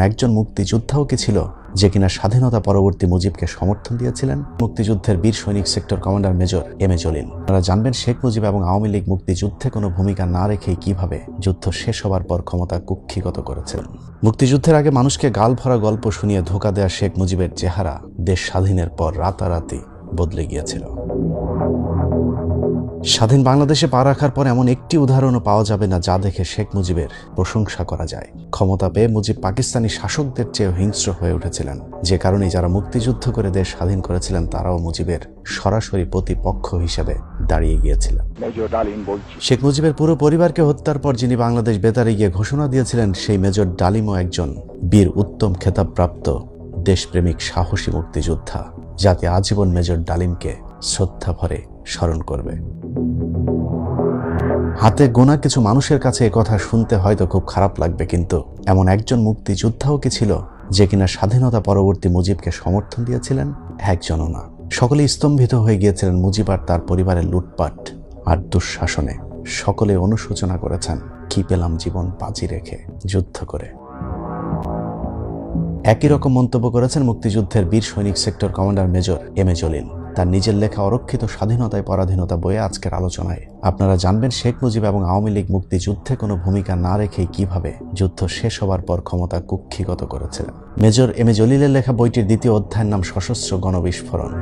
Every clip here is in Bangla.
একজন মুক্তিযোদ্ধাও কি ছিল যে কিনা স্বাধীনতা পরবর্তী মুজিবকে সমর্থন দিয়েছিলেন? মুক্তিযুদ্ধের বীর সৈনিক sector commander major M A Jalil. আপনারা জানবেন শেখ মুজিব এবং আওয়ামী লীগ মুক্তিযুদ্ধে কোনো ভূমিকা না রেখেই কিভাবে যুদ্ধ শেষ হবার পর ক্ষমতা কুক্ষিগত করেছিলেন। মুক্তিযুদ্ধের আগে মানুষকে গাল ভরা গল্প শুনিয়ে ধোঁকা দেয়া শেখ মুজিবের চেহারা দেশ স্বাধীনের পর রাতারাতি বদলে গিয়েছিল। স্বাধীন বাংলাদেশে পা রাখার পর এমন একটি উদাহরণও পাওয়া যাবে না যা দেখে শেখ মুজিবের প্রশংসা করা যায়। ক্ষমতা পেয়ে মুজিব পাকিস্তানি শাসকদের চেয়ে হিংস্র হয়ে উঠেছিলেন, যে কারণে যারা মুক্তিযুদ্ধ করে দেশ স্বাধীন করেছিলেন তারাও মুজিবের সরাসরি প্রতিপক্ষ হিসেবে দাঁড়িয়ে গিয়েছিলেন। শেখ মুজিবের পুরো পরিবারকে হত্যার পর যিনি বাংলাদেশ বেতারে গিয়ে ঘোষণা দিয়েছিলেন, সেই মেজর ডালিমও একজন বীর উত্তম খেতাবপ্রাপ্ত দেশপ্রেমিক সাহসী মুক্তিযোদ্ধা। জাতি আজীবন মেজর ডালিমকে শ্রদ্ধা ভরে স্মরণ করবে। হাতে গোনা কিছু মানুষের কাছে একথা শুনতে হয়তো খুব খারাপ লাগবে, কিন্তু এমন একজন মুক্তিযোদ্ধাও কি ছিল যে কিনা স্বাধীনতা পরবর্তী মুজিবকে সমর্থন দিয়েছিলেন? একজনও না। সকলে স্তম্ভিত হয়ে গিয়েছিলেন মুজিব আর তার পরিবারের লুটপাট আর দুঃশাসনে। সকলে অনুশোচনা করেছেন, কি পেলাম জীবন বাজি রেখে যুদ্ধ করে। একই রকম মন্তব্য করেছেন মুক্তিযুদ্ধের বীর সৈনিক sector commander major M A Jalil তার নিজের লেখা অরক্ষিত স্বাধীনতায় পরাধীনতা বইয়ে আজকের আলোচনায়। আপনারা জানবেন শেখ মুজিব এবং আওয়ামী লীগ মুক্তিযুদ্ধে কোনো ভূমিকা না রেখেই কিভাবে যুদ্ধ শেষ হবার পর ক্ষমতা কুক্ষিগত করেছিলেন। মেজর এম এ জলিলের লেখা বইটির দ্বিতীয় অধ্যায়ের নাম সশস্ত্র গণবিস্ফোরণ।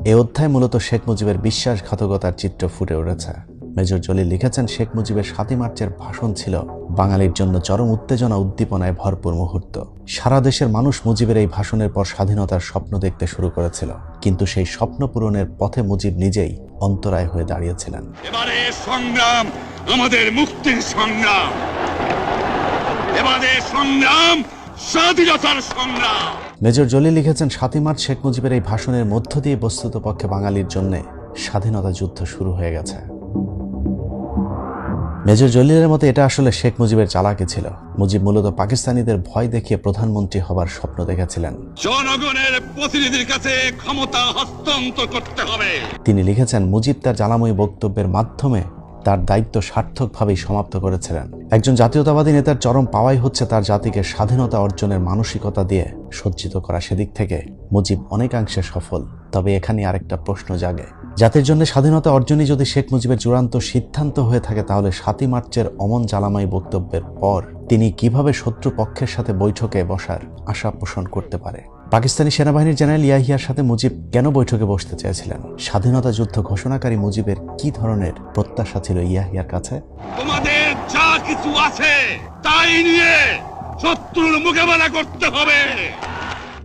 এই অধ্যায় মূলত শেখ মুজিবের বিশ্বাসঘাতকতার চিত্র ফুটে উঠেছে। মেজর জলিল লিখেছেন, শেখ মুজিবের ৭ই মার্চের ভাষণ ছিল বাঙালির জন্য চরম উত্তেজনা উদ্দীপনায় ভরপুর মুহূর্ত। সারা দেশের মানুষ মুজিবের এই ভাষণের পর স্বাধীনতার স্বপ্ন দেখতে শুরু করেছিল, কিন্তু সেই স্বপ্ন পূরণের পথে মুজিব নিজেই অন্তরায় হয়ে দাঁড়িয়েছিলেন। এবারে সংগ্রাম আমাদের মুক্তির সংগ্রাম, এবারে সংগ্রাম স্বাধীনতার সংগ্রাম। মেজর জলিল লিখেছেন, ৭ই মার্চ শেখ মুজিবের এই ভাষণের মধ্য দিয়ে বস্তুতপক্ষে বাঙালির জন্য স্বাধীনতা যুদ্ধ শুরু হয়ে গেছে। মেজর জলিলের মতে এটা আসলে শেখ মুজিবের চালাকি ছিল। মুজিব মূলত পাকিস্তানিদের ভয় দেখিয়ে প্রধানমন্ত্রী হবার স্বপ্ন দেখেছিলেন। জনগণের প্রতিনিধির কাছে ক্ষমতা হস্তান্তর করতে হবে। তিনি লিখেছেন, মুজিব তার জ্বালাময়ী বক্তব্যের মাধ্যমে তার দায়িত্ব সার্থকভাবেই সমাপ্ত করেছিলেন। একজন জাতীয়তাবাদী নেতার চরম পাওয়াই হচ্ছে তার জাতিকে স্বাধীনতা অর্জনের মানসিকতা দিয়ে সজ্জিত করা। সেদিক থেকে মুজিব অনেকাংশে সফল। তবে এখানে আরেকটা প্রশ্ন জাগে, জাতির জন্য স্বাধীনতা অর্জনই যদি শেখ মুজিবের চূড়ান্ত সিদ্ধান্ত হয়ে থাকে, তাহলে ৭ই মার্চের অমন জ্বালাময়ী বক্তব্যের পর তিনি কিভাবে শত্রু পক্ষের সাথে বৈঠকে বসার আশা পোষণ করতে পারে? পাকিস্তানি সেনাবাহিনীর জেনারেল ইয়াহিয়ার সাথে মুজিব কেন বৈঠকে বসতে চেয়েছিলেন? স্বাধীনতা যুদ্ধ ঘোষণাকারী মুজিবের কি ধরনের প্রত্যাশা ছিল ইয়াহিয়ার কাছে? তোমাদের যা কিছু আছে তাই নিয়ে শত্রুর মোকাবেলা করতে হবে।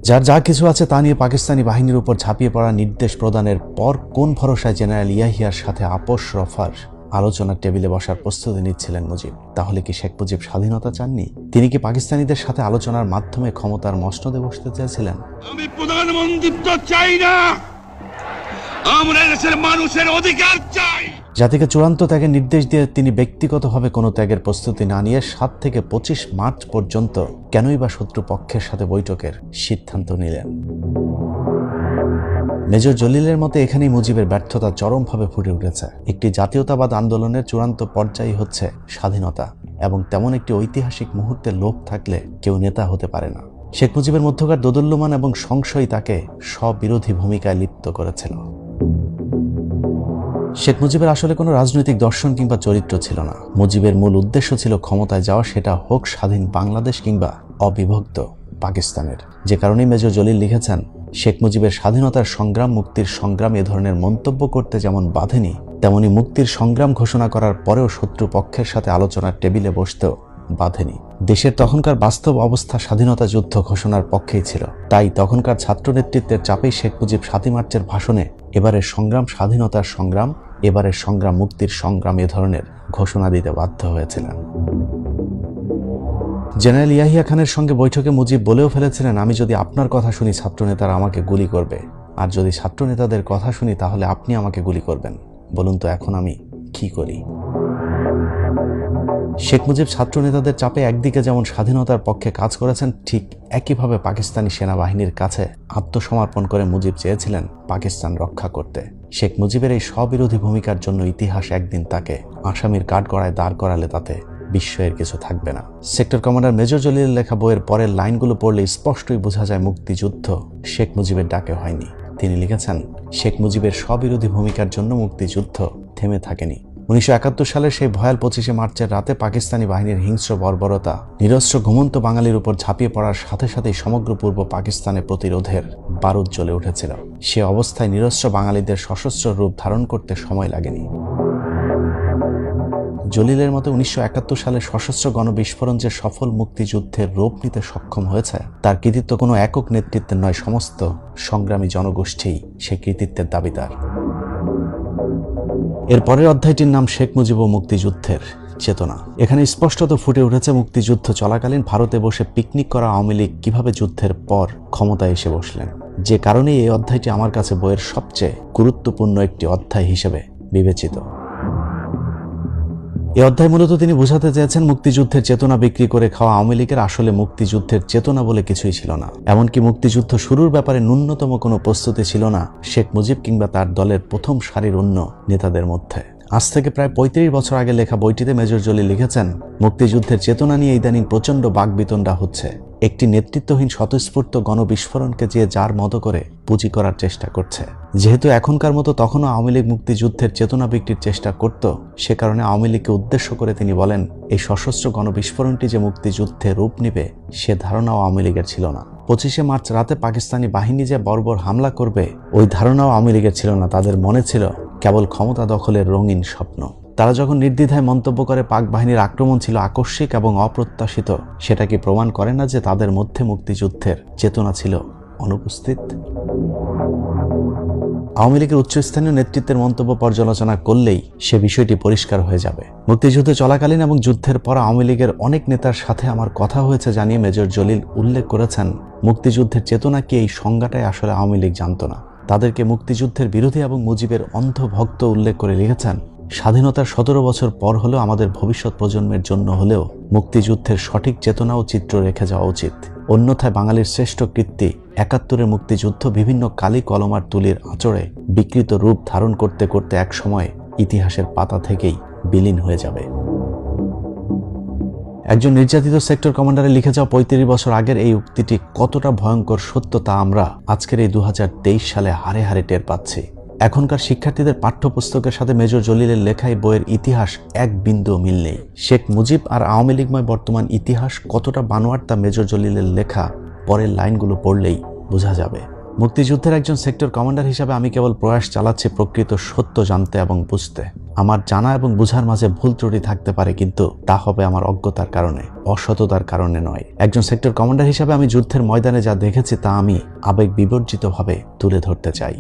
যার যা কিছু আছে তা নিয়ে পাকিস্তানি বাহিনীর উপর ঝাঁপিয়ে পড়ার নির্দেশ প্রদানের পর কোন ভরসায় জেনারেল ইয়াহিয়ার সাথে আপোষ রফার আলোচনার টেবিলে বসার প্রস্তুতি নিচ্ছিলেন মুজিব? তাহলে কি শেখ মুজিব স্বাধীনতা চাননি? তিনি কি পাকিস্তানিদের সাথে আলোচনার মাধ্যমে ক্ষমতার মসনদে বসতে চেয়েছিলেন? আমি প্রধানমন্ত্রিত্ব চাই না, আমরা দেশের মানুষের অধিকার চাই। জাতিকে চূড়ান্ত ত্যাগের নির্দেশ দিয়ে তিনি ব্যক্তিগতভাবে কোনো ত্যাগের প্রস্তুতি না নিয়ে ৭ থেকে ২৫ মার্চ পর্যন্ত কেনই বা শত্রু পক্ষের সাথে বৈঠকের সিদ্ধান্ত নিলেন? মেজর জলিলের মতে এখানেই মুজিবের ব্যর্থতা চরমভাবে ফুটে উঠেছে। একটি জাতীয়তাবাদ আন্দোলনের চূড়ান্ত পর্যায় হচ্ছে স্বাধীনতা, এবং তেমন একটি ঐতিহাসিক মুহূর্তে লোভ থাকলে কেউ নেতা হতে পারে না। শেখ মুজিবের মধ্যকার দোদুল্যমান এবং সংশয় তাকে স্ববিরোধী ভূমিকায় লিপ্ত করেছিল। শেখ মুজিবের আসলে কোনো রাজনৈতিক দর্শন কিংবা চরিত্র ছিল না। মুজিবের মূল উদ্দেশ্য ছিল ক্ষমতায় যাওয়া, সেটা হোক স্বাধীন বাংলাদেশ কিংবা অবিভক্ত পাকিস্তানের। যে কারণেই মেজর জলিল লিখেছেন, শেখ মুজিবের স্বাধীনতার সংগ্রাম, মুক্তির সংগ্রাম এ ধরনের মন্তব্য করতে যেমন বাধেনি, তেমনি মুক্তির সংগ্রাম ঘোষণা করার পরেও শত্রু পক্ষের সাথে আলোচনার টেবিলে বসতেও বাধেনি। দেশের তখনকার বাস্তব অবস্থা স্বাধীনতা যুদ্ধ ঘোষণার পক্ষেই ছিল। তাই তখনকার ছাত্র নেতৃত্বের চাপেই শেখ মুজিব ৭ই মার্চের ভাষণে এবারের সংগ্রাম স্বাধীনতার সংগ্রাম, এবারের সংগ্রাম মুক্তির সংগ্রাম এ ধরনের ঘোষণা দিতে বাধ্য হয়েছিলেন। জেনারেল ইয়াহিয়া খানের সঙ্গে বৈঠকে মুজিব বলেও ফেলেছিলেন, আমি যদি আপনার কথা শুনি ছাত্রনেতারা আমাকে গুলি করবে, আর যদি ছাত্রনেতাদের কথা শুনি তাহলে আপনি আমাকে গুলি করবেন। বলুন তো এখন আমি কি করি? শেখ মুজিব ছাত্র নেতাদের চাপে একদিকে যেমন স্বাধীনতার পক্ষে কাজ করেছেন, ঠিক একইভাবে পাকিস্তানি সেনাবাহিনীর কাছে আত্মসমর্পণ করে মুজিব চেয়েছিলেন পাকিস্তান রক্ষা করতে। শেখ মুজিবের এই স্ববিরোধী ভূমিকার জন্য ইতিহাস একদিন তাকে আসামির কাঠগড়ায় দাঁড় করালে তাতে বিস্ময়ের কিছু থাকবে না। সেক্টর কমান্ডার মেজর জলিলের লেখা বইয়ের পরের লাইনগুলো পড়লে স্পষ্টই বোঝা যায় মুক্তিযুদ্ধ শেখ মুজিবের ডাকে হয়নি। তিনি লিখেছেন, শেখ মুজিবের স্ববিরোধী ভূমিকার জন্য মুক্তিযুদ্ধ থেমে থাকেনি। 1971 সালের সেই ভয়াল 25শে মার্চের রাতে পাকিস্তানি বাহিনীর হিংস্র বর্বরতা নিরস্ত্র ঘুমন্ত বাঙালির উপর ঝাঁপিয়ে পড়ার সাথে সাথেই সমগ্র পূর্ব পাকিস্তানে প্রতিরোধের বারুদ জ্বলে উঠেছিল। সে অবস্থায় নিরস্ত্র বাঙালিদের সশস্ত্র রূপ ধারণ করতে সময় লাগেনি। জলিলের মতে 1971 সালে সশস্ত্র গণবিস্ফোরণ যে সফল মুক্তিযুদ্ধের রূপ নিতে সক্ষম হয়েছে তার কৃতিত্ব কোনো একক নেতৃত্বের নয়, সমস্ত সংগ্রামী জনগোষ্ঠী সেই কৃতিত্বের দাবিদার। এর পরের অধ্যায়টির নাম শেখ মুজিব ও মুক্তিযুদ্ধের চেতনা। এখানে স্পষ্টত ফুটে উঠেছে মুক্তিযুদ্ধ চলাকালীন ভারতে বসে পিকনিক করা আওয়ামী লীগ কিভাবে যুদ্ধের পর ক্ষমতায় এসে বসলেন। যে কারণেই এই অধ্যায়টি আমার কাছে বইয়ের সবচেয়ে গুরুত্বপূর্ণ একটি অধ্যায় হিসেবে বিবেচিত। এই অধ্যায় মূলত তিনি বোঝাতে চেয়েছেন মুক্তিযুদ্ধের চেতনা বিক্রি করে খাওয়া আওয়ামী লীগের আসলে মুক্তিযুদ্ধের চেতনা বলে কিছুই ছিল না। এমনকি মুক্তিযুদ্ধ শুরুর ব্যাপারে ন্যূনতম কোনো প্রস্তুতি ছিল না শেখ মুজিব কিংবা তার দলের প্রথম সারির অন্য নেতাদের মধ্যে। আজ থেকে প্রায় 35 বছর আগে লেখা বইটিতে মেজর জলিল লিখেছেন, মুক্তিযুদ্ধের চেতনা নিয়ে ইদানিং প্রচণ্ড বাকবিতণ্ডা হচ্ছে। একটি নেতৃত্বহীন স্বতঃস্ফূর্ত গণবিস্ফোরণকে যে যার মতো করে পুঁজি করার চেষ্টা করছে। যেহেতু এখনকার মতো তখনও আওয়ামী লীগ মুক্তিযুদ্ধের চেতনা বিক্রির চেষ্টা করত, সে কারণে আওয়ামী লীগকে উদ্দেশ্য করে তিনি বলেন, এই সশস্ত্র গণবিস্ফোরণটি যে মুক্তিযুদ্ধে রূপ নিবে সে ধারণাও আওয়ামী লীগের ছিল না। 25শে মার্চ রাতে পাকিস্তানি বাহিনী যে বর্বর হামলা করবে ওই ধারণাও আওয়ামী লীগের ছিল না। তাদের মনে ছিল কেবল ক্ষমতা দখলের রঙিন স্বপ্ন। তারা যখন নির্দ্বিধায় মন্তব্য করে পাক বাহিনীর আক্রমণ ছিল আকস্মিক এবং অপ্রত্যাশিত, সেটা কি প্রমাণ করে না যে তাদের মধ্যে মুক্তিযুদ্ধের চেতনা ছিল অনুপস্থিত? আওয়ামী লীগের উচ্চস্থানীয় নেতৃত্বের মন্তব্য পর্যালোচনা করলেই সে বিষয়টি পরিষ্কার হয়ে যাবে। মুক্তিযুদ্ধ চলাকালীন এবং যুদ্ধের পর আওয়ামী লীগের অনেক নেতার সাথে আমার কথা হয়েছে জানিয়ে মেজর জলিল উল্লেখ করেছেন, মুক্তিযুদ্ধের চেতনা কি এই সংজ্ঞাটাই আসলে আওয়ামী লীগ জানত না। তাদেরকে মুক্তিযুদ্ধের বিরোধী এবং মুজিবের অন্ধ ভক্ত উল্লেখ করে লিখেছেন, স্বাধীনতার 17 বছর পর হলেও আমাদের ভবিষ্যৎ প্রজন্মের জন্য হলেও মুক্তিযুদ্ধের সঠিক চেতনা ও চিত্র রেখে যাওয়া উচিত। অন্যথায় বাঙালির শ্রেষ্ঠ কীর্তি 71-এর মুক্তিযুদ্ধ বিভিন্ন কালি কলমার তুলির আঁচড়ে বিকৃত রূপ ধারণ করতে করতে এক সময় ইতিহাসের পাতা থেকেই বিলীন হয়ে যাবে। একজন নির্যাতিত সেক্টর কমান্ডারে লিখে যাওয়া 35 বছর আগের এই উক্তিটি কতটা ভয়ঙ্কর সত্য তা আমরা আজকের এই 2023 সালে হারে হারে টের পাচ্ছি। এখনকার শিক্ষার্থীদের পাঠ্যপুস্তকের সাথে মেজর জলিলের লেখায় বইয়ের ইতিহাস এক বিন্দু মিল নেই। শেখ মুজিব আর আওয়ামী লীগময় বর্তমান ইতিহাস কতটা বানোয়ার তা মেজর জলিলের লেখা পরের লাইনগুলো পড়লেই বোঝা যাবে। মুক্তিযুদ্ধের একজন সেক্টর কমান্ডার হিসাবে আমি কেবল প্রয়াস চালাচ্ছি প্রকৃত সত্য জানতে এবং বুঝতে। আমার জানা এবং বুঝার মাঝে ভুল ত্রুটি থাকতে পারে, কিন্তু তা হবে আমার অজ্ঞতার কারণে, অসততার কারণে নয়। একজন সেক্টর কমান্ডার হিসাবে আমি যুদ্ধের ময়দানে যা দেখেছি তা আমি আবেগ বিবর্জিতভাবে তুলে ধরতে চাই।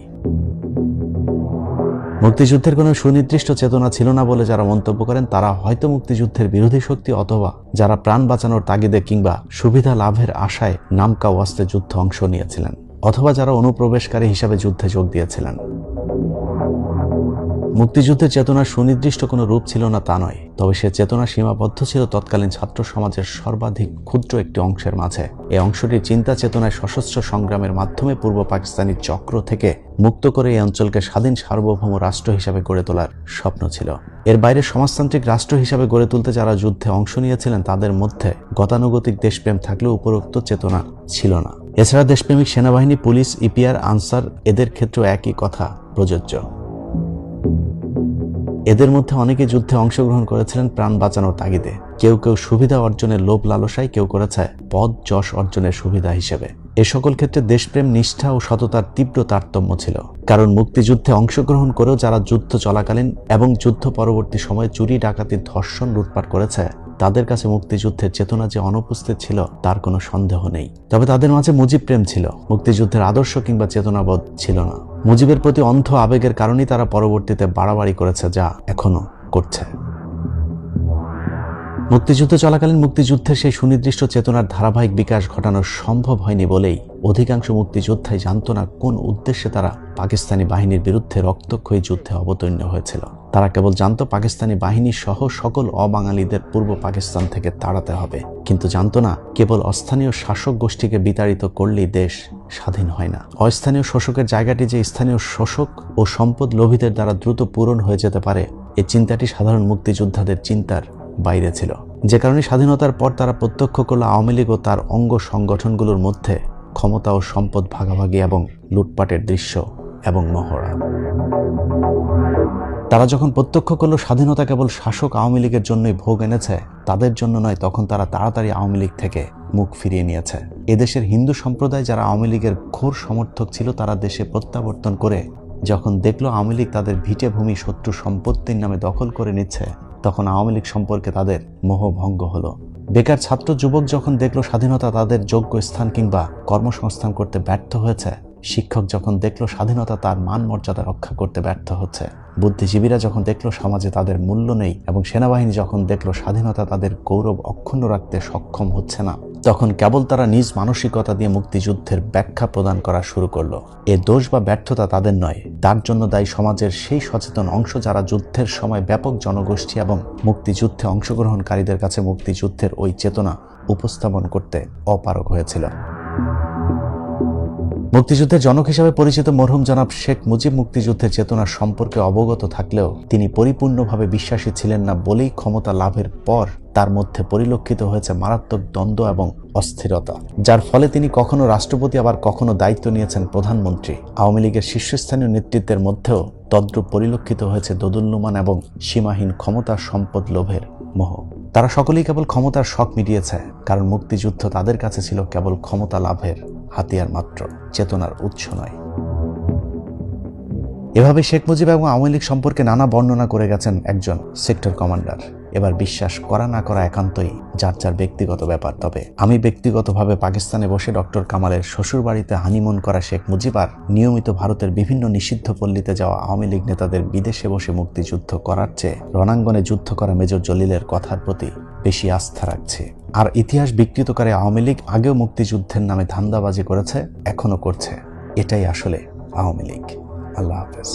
মুক্তিযুদ্ধের কোনো সুনির্দিষ্ট চেতনা ছিল না বলে যারা মন্তব্য করেন তারা হয়তো মুক্তিযুদ্ধের বিরোধী শক্তি, অথবা যারা প্রাণ বাঁচানোর তাগিদে কিংবা সুবিধা লাভের আশায় নামকা ওয়াস্তে যুদ্ধে অংশ নিয়েছিলেন, অথবা যারা অনুপ্রবেশকারী হিসাবে যুদ্ধে যোগ দিয়েছিলেন। মুক্তিযুদ্ধের চেতনার সুনির্দিষ্ট কোনো রূপ ছিল না তা নয়, তবে সে চেতনা সীমাবদ্ধ ছিল তৎকালীন ছাত্র সমাজের সর্বাধিক ক্ষুদ্র একটি অংশের মাঝে। এই অংশটির চিন্তা চেতনায় সশস্ত্র সংগ্রামের মাধ্যমে পূর্ব পাকিস্তানি চক্র থেকে মুক্ত করে এই অঞ্চলকে স্বাধীন সার্বভৌম রাষ্ট্র হিসাবে গড়ে তোলার স্বপ্ন ছিল। এর বাইরে সমাজতান্ত্রিক রাষ্ট্র হিসাবে গড়ে তুলতে যারা যুদ্ধে অংশ নিয়েছিলেন তাদের মধ্যে গতানুগতিক দেশপ্রেম থাকলেও উপরোক্ত চেতনা ছিল না। এছাড়া দেশপ্রেমিক সেনাবাহিনী, পুলিশ, ইপিআর, আনসার এদের ক্ষেত্রেও একই কথা প্রযোজ্য। এদের মধ্যে অনেকে যুদ্ধে অংশগ্রহণ করেছিলেন প্রাণ বাঁচানোর তাগিদে। কেউ কেউ সুবিধা অর্জনের লোভ লালসায়, কেউ করেছে পদ যশ অর্জনের সুবিধা হিসেবে। এ সকল ক্ষেত্রে দেশপ্রেম, নিষ্ঠা ও সততার তীব্র তারতম্য ছিল। কারণ মুক্তিযুদ্ধে অংশগ্রহণ করেও যারা যুদ্ধ চলাকালীন এবং যুদ্ধ পরবর্তী সময়ে চুরি, ডাকাতি, ধর্ষণ, লুটপাট করেছে তাদের কাছে মুক্তিযুদ্ধের চেতনা যে অনুপস্থিত ছিল তার কোনো সন্দেহ নেই। তবে তাদের মাঝে মুজিব প্রেম ছিল, মুক্তিযুদ্ধের আদর্শ কিংবা চেতনাবোধ ছিল না। মুজিবের প্রতি অন্ধ আবেগের কারণেই তারা পরবর্তীতে বাড়াবাড়ি করেছে, যা এখনো করছে। মুক্তিযুদ্ধ চলাকালীন মুক্তিযুদ্ধের সেই সুনির্দিষ্ট চেতনার ধারাবাহিক বিকাশ ঘটানো সম্ভব হয়নি বলেই অধিকাংশ মুক্তিযোদ্ধাই জানত না কোন উদ্দেশ্যে তারা পাকিস্তানি বাহিনীর বিরুদ্ধে রক্তক্ষয়ী যুদ্ধে অবতীর্ণ হয়েছিল। তারা কেবল জানত পাকিস্তানি বাহিনী সহ সকল অবাঙালিদের পূর্ব পাকিস্তান থেকে তাড়াতে হবে, কিন্তু জানত না কেবল অস্থানীয় শাসক গোষ্ঠীকে বিতাড়িত করলেই দেশ স্বাধীন হয় না। অস্থানীয় শোষকের জায়গাটি যে স্থানীয় শোষক ও সম্পদ লোভীদের দ্বারা দ্রুত পূরণ হয়ে যেতে পারে, এই চিন্তাটি সাধারণ মুক্তিযোদ্ধাদের চিন্তার বাইরে ছিল। যে কারণে স্বাধীনতার পর তারা প্রত্যক্ষ করল আওয়ামী লীগ ও তার অঙ্গ সংগঠনগুলোর মধ্যে ক্ষমতা ও সম্পদ ভাগাভাগি এবং লুটপাটের দৃশ্য এবং মহড়া। তারা যখন প্রত্যক্ষ করল স্বাধীনতা কেবল শাসক আওয়ামী লীগের জন্যই ভোগ এনেছে, তাদের জন্য নয়, তখন তারা তাড়াতাড়ি আওয়ামী লীগ থেকে মুখ ফিরিয়ে নিয়েছে। এদেশের হিন্দু সম্প্রদায় যারা আওয়ামী লীগের ঘোর সমর্থক ছিল, তারা দেশে প্রত্যাবর্তন করে যখন দেখল আওয়ামী লীগ তাদের ভিটে ভূমি শত্রু সম্পত্তির নামে দখল করে নিচ্ছে, তখন আওয়ামী লীগ সম্পর্কে তাদের মোহভঙ্গ হলো। বেকার ছাত্র যুবক যখন দেখল স্বাধীনতা তাদের যোগ্য স্থান কিংবা কর্মসংস্থান করতে ব্যর্থ হয়েছে, শিক্ষক যখন দেখল স্বাধীনতা তার মান মর্যাদা রক্ষা করতে ব্যর্থ হচ্ছে, বুদ্ধিজীবীরা যখন দেখল সমাজে তাদের মূল্য নেই, এবং সেনাবাহিনী যখন দেখল স্বাধীনতা তাদের গৌরব অক্ষুণ্ণ রাখতে সক্ষম হচ্ছে না, তখন কেবল তারা নিজ মানসিকতা দিয়ে মুক্তিযুদ্ধের ব্যাখ্যা প্রদান করা শুরু করলো। এ দোষ বা ব্যর্থতা তাদের নয়, তার জন্য দায়ী সমাজের সেই সচেতন অংশ যারা যুদ্ধের সময় ব্যাপক জনগোষ্ঠী এবং মুক্তিযুদ্ধে অংশগ্রহণকারীদের কাছে মুক্তিযুদ্ধের ওই চেতনা উপস্থাপন করতে অপারগ হয়েছিল। মুক্তিযুদ্ধের জনক হিসাবে পরিচিত মরহুম জনাব শেখ মুজিব মুক্তিযুদ্ধের চেতনা সম্পর্কে অবগত থাকলেও তিনি পরিপূর্ণভাবে বিশ্বাসী ছিলেন না বলেই ক্ষমতা লাভের পর তার মধ্যে পরিলক্ষিত হয়েছে মারাত্মক দ্বন্দ্ব এবং অস্থিরতা, যার ফলে তিনি কখনো রাষ্ট্রপতি আবার কখনো দায়িত্ব নিয়েছেন প্রধানমন্ত্রী। আওয়ামী লীগের শীর্ষস্থানীয় নেতৃত্বের মধ্যেও তদ্রূপ পরিলক্ষিত হয়েছে দোদুল্যমান এবং সীমাহীন ক্ষমতার সম্পদ লোভের মোহ। তারা সকলেই কেবল ক্ষমতার শখ মিটিয়েছে, কারণ মুক্তিযুদ্ধ তাদের কাছে ছিল কেবল ক্ষমতা লাভের হাতিয়ার মাত্র, চেতনার উৎস নয়। এভাবে শেখ মুজিব এবং আওয়ামী লীগ সম্পর্কে নানা বর্ণনা করে গেছেন একজন সেক্টর কমান্ডার। এবার বিশ্বাস করা না করা একান্তই যার যার ব্যক্তিগত ব্যাপার। তবে আমি ব্যক্তিগতভাবে পাকিস্তানে বসে ডক্টর কামালের শ্বশুর বাড়িতে হানিমুন করা শেখ মুজিব আর নিয়মিত ভারতের বিভিন্ন নিষিদ্ধ পল্লীতে যাওয়া আওয়ামী লীগ নেতাদের বিদেশে বসে মুক্তিযুদ্ধ করার চেয়ে রণাঙ্গনে যুদ্ধ করা মেজর জলিলের কথার প্রতি বেশি আস্থা রাখছি। আর ইতিহাস বিকৃতকারী আওয়ামী লীগ আগেও মুক্তিযুদ্ধের নামে ধান্দাবাজি করেছে, এখনো করছে। এটাই আসলে আওয়ামী লীগ। আল্লাহ হাফেজ।